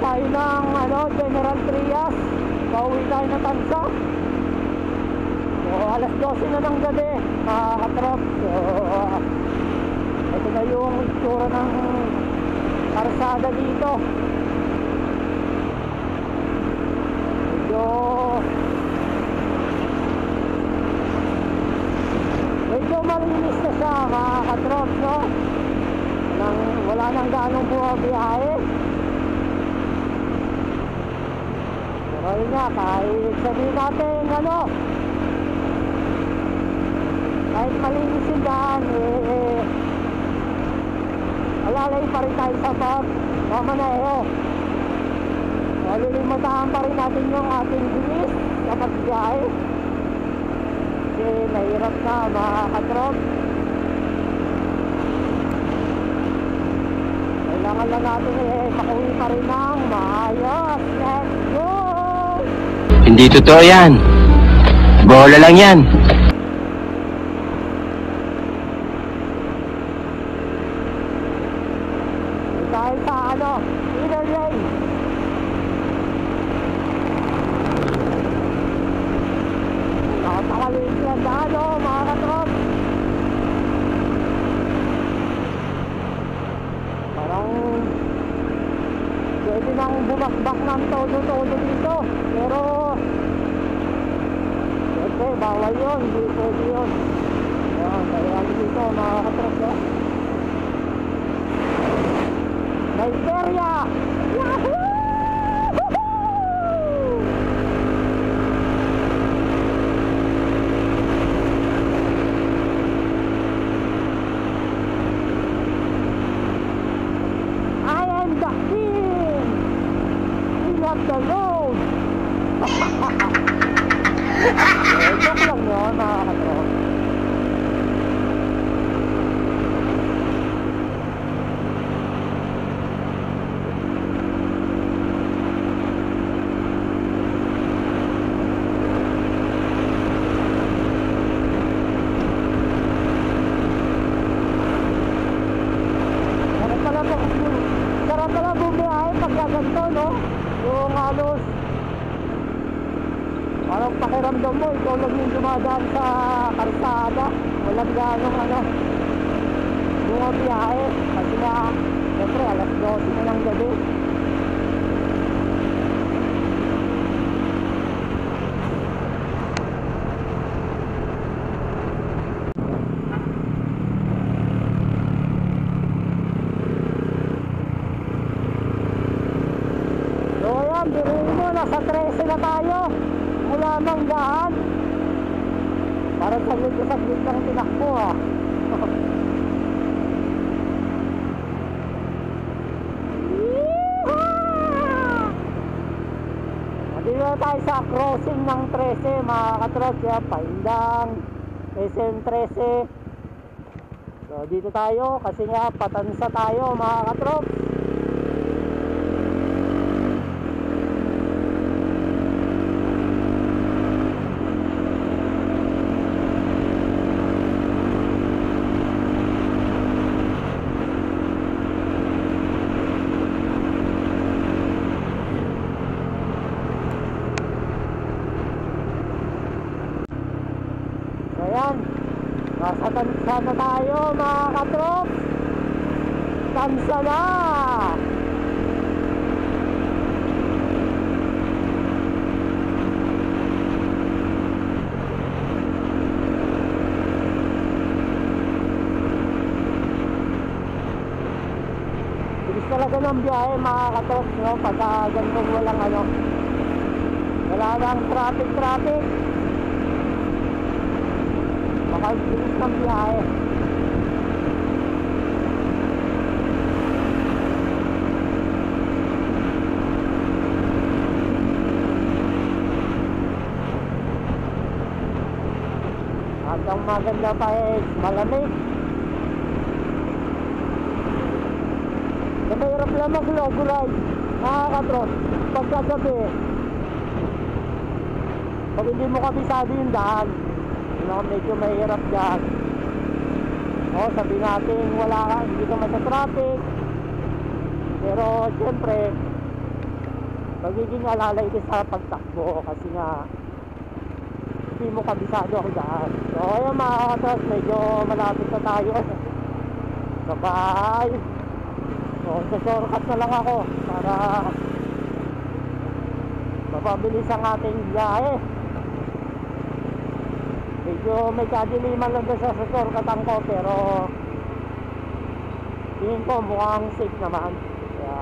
tayo ng General Trias. Pauwi tayo ng Tansa. So alas 12 na ng gabi, mga katrop. So ito na yung itsura ng karsada dito. Medyo malinis na siya, mga katrop, no? Wala nang ganong bumabiyahe. Pero yun nga, kahit sabihin natin kahit malinis yung daan, alalay pa rin tayo sa pagmamaneho. Malilimutan pa rin natin yung ating bilis sa pagbiyahe. Kasi mahirap na, mga katrop. Kailangan lang natin makuwi pa rin ng maayos. Let's go! Hindi totoo yan. Bola lang yan. Dahil sa inner lane. Nakapakalit lang daan, mga katrop. Parang pwede nang bumakbak ng todo-todo dito. Pero siyempre, bawal yun. Hindi pwede yun. Kaya dito, mga katrop. Nigeria! Yahoo! I am the king! King of the road! Joke lang yun, mga katrop. Sarap pala bumiyahe pagka ganito, no? Yung halos parang pakiramdam mo, ikaw lang yung dumadaan sa karsada. Walang ganong bumabiyahe. Kasi na, siyempre, alas 12 na ng gabi. Biruin mo, nasa 13 na tayo mula Manggaan. Parang saglit lang tinakbo, Dito na tayo sa crossing ng 13, mga katrop. Kaya Paindang, SM 13. So dito tayo kasi nga patansa tayo, mga katrop. Ayan, nasa Tansa na tayo, mga katrop. Tansa na! Bilis talaga ng biyahe, mga katrop, no? Pagka ganitong walang wala nang traffic. Kahit bilis ng biyahe. At ang maganda pa malamig. Mahirap lang mag-logulay, mga katrop, pagkagabi. Pag hindi mo kabisado yung daan, medyo mahirap dyan. Sabi natin wala ka, hindi ka masa traffic, pero syempre magiging alalay din sa pagtakbo kasi nga hindi mo kabisado ang daan. So ayun mga katrops, medyo malapit na tayo sa bahay. So shortcut na lang ako para mapabilis ang ating biyahe. Medyo may kadiliman lang doon sa shortcutan ko, pero tingin ko mukhang safe naman. Kaya